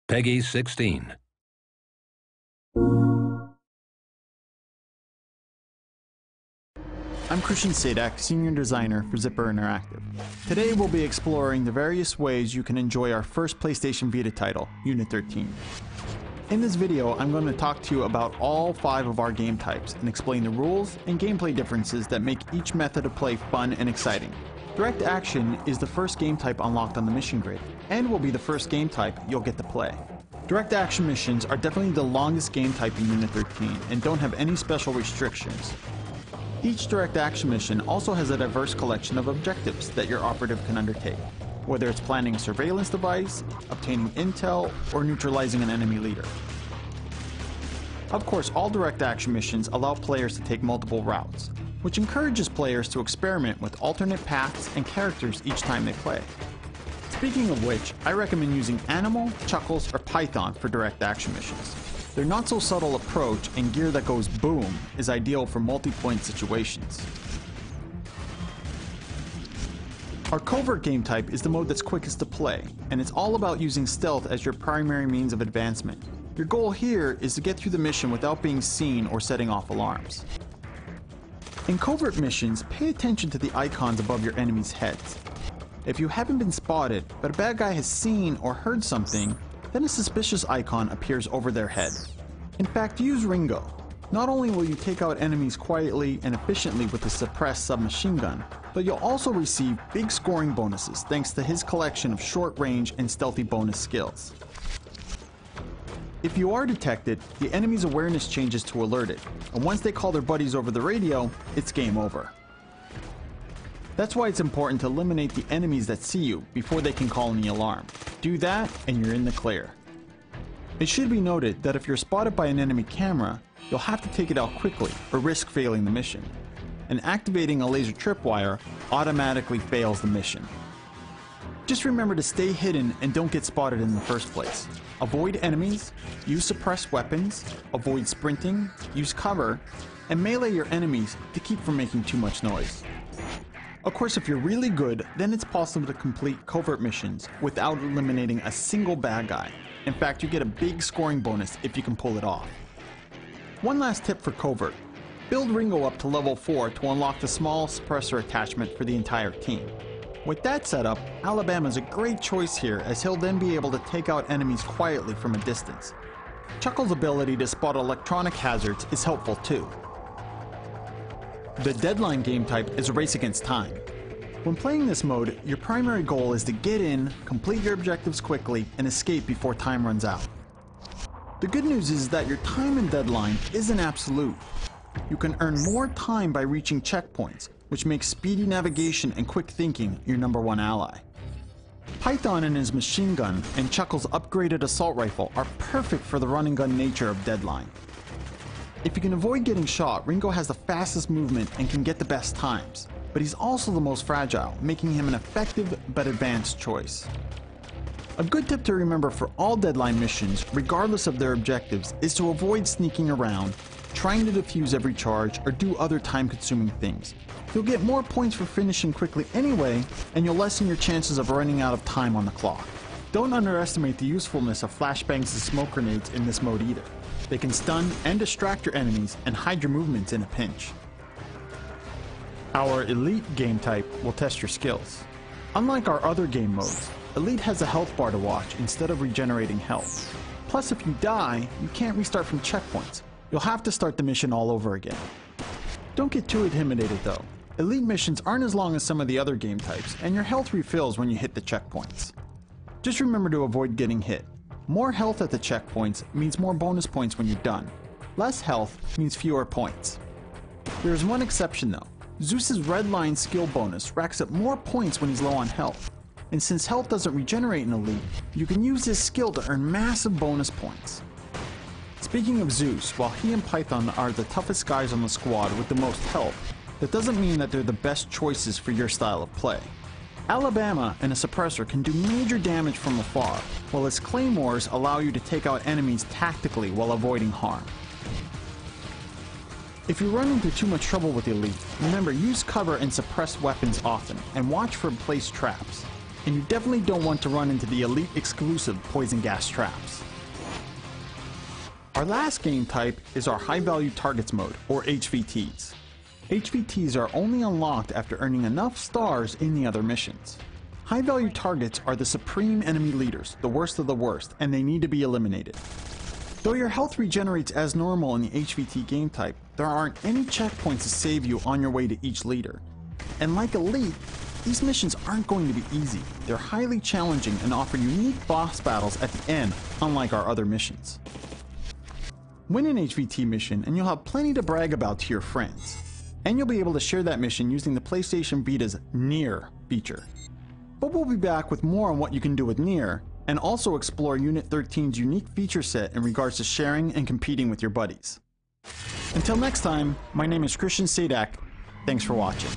Peggy 16. I'm Christian Sadek, Senior Designer for Zipper Interactive. Today we'll be exploring the various ways you can enjoy our first PlayStation Vita title, Unit 13. In this video, I'm going to talk to you about all 5 of our game types and explain the rules and gameplay differences that make each method of play fun and exciting. Direct Action is the first game type unlocked on the mission grid, and will be the first game type you'll get to play. Direct Action missions are definitely the longest game type in Unit 13 and don't have any special restrictions. Each Direct Action mission also has a diverse collection of objectives that your operative can undertake, whether it's planning a surveillance device, obtaining intel, or neutralizing an enemy leader. Of course, all Direct Action missions allow players to take multiple routes, which encourages players to experiment with alternate paths and characters each time they play. Speaking of which, I recommend using Animal, Chuckles, or Python for Direct Action missions. Their not-so-subtle approach and gear that goes boom is ideal for multi-point situations. Our Covert game type is the mode that's quickest to play, and it's all about using stealth as your primary means of advancement. Your goal here is to get through the mission without being seen or setting off alarms. In Covert missions, pay attention to the icons above your enemies' heads. If you haven't been spotted, but a bad guy has seen or heard something, then a suspicious icon appears over their head. In fact, use Ringo. Not only will you take out enemies quietly and efficiently with the suppressed submachine gun, but you'll also receive big scoring bonuses thanks to his collection of short range and stealthy bonus skills. If you are detected, the enemy's awareness changes to alerted, and once they call their buddies over the radio, it's game over. That's why it's important to eliminate the enemies that see you before they can call any alarm. Do that and you're in the clear. It should be noted that if you're spotted by an enemy camera, you'll have to take it out quickly or risk failing the mission. And activating a laser tripwire automatically fails the mission. Just remember to stay hidden and don't get spotted in the first place. Avoid enemies, use suppressed weapons, avoid sprinting, use cover, and melee your enemies to keep from making too much noise. Of course, if you're really good, then it's possible to complete covert missions without eliminating a single bad guy. In fact, you get a big scoring bonus if you can pull it off. One last tip for covert. Build Ringo up to level 4 to unlock the small suppressor attachment for the entire team. With that setup, Alabama is a great choice here, as he'll then be able to take out enemies quietly from a distance. Chuckle's ability to spot electronic hazards is helpful too. The Deadline game type is a race against time. When playing this mode, your primary goal is to get in, complete your objectives quickly, and escape before time runs out. The good news is that your time in Deadline isn't absolute. You can earn more time by reaching checkpoints, which makes speedy navigation and quick thinking your #1 ally. Python and his machine gun and Chuckle's upgraded assault rifle are perfect for the run and gun nature of Deadline. If you can avoid getting shot, Ringo has the fastest movement and can get the best times, but he's also the most fragile, making him an effective but advanced choice. A good tip to remember for all Deadline missions, regardless of their objectives, is to avoid sneaking around, trying to defuse every charge, or do other time-consuming things. You'll get more points for finishing quickly anyway, and you'll lessen your chances of running out of time on the clock. Don't underestimate the usefulness of flashbangs and smoke grenades in this mode either. They can stun and distract your enemies and hide your movements in a pinch. Our Elite game type will test your skills. Unlike our other game modes, Elite has a health bar to watch instead of regenerating health. Plus, if you die, you can't restart from checkpoints. You'll have to start the mission all over again. Don't get too intimidated though. Elite missions aren't as long as some of the other game types, and your health refills when you hit the checkpoints. Just remember to avoid getting hit. More health at the checkpoints means more bonus points when you're done. Less health means fewer points. There is one exception though. Zeus's red line skill bonus racks up more points when he's low on health. And since health doesn't regenerate in Elite, you can use his skill to earn massive bonus points. Speaking of Zeus, while he and Python are the toughest guys on the squad with the most health, that doesn't mean that they're the best choices for your style of play. Alabama and a suppressor can do major damage from afar, while his claymores allow you to take out enemies tactically while avoiding harm. If you run into too much trouble with Elite, remember use cover and suppress weapons often, and watch for placed traps. and you definitely don't want to run into the Elite exclusive poison gas traps. Our last game type is our High Value Targets mode, or HVTs. HVTs are only unlocked after earning enough stars in the other missions. High Value Targets are the supreme enemy leaders, the worst of the worst, and they need to be eliminated. Though your health regenerates as normal in the HVT game type, there aren't any checkpoints to save you on your way to each leader. And like Elite, these missions aren't going to be easy. They're highly challenging and offer unique boss battles at the end, unlike our other missions. Win an HVT mission and you'll have plenty to brag about to your friends. And you'll be able to share that mission using the PlayStation Vita's Near feature. But we'll be back with more on what you can do with Near, and also explore Unit 13's unique feature set in regards to sharing and competing with your buddies. Until next time, my name is Christian Sadak. Thanks for watching.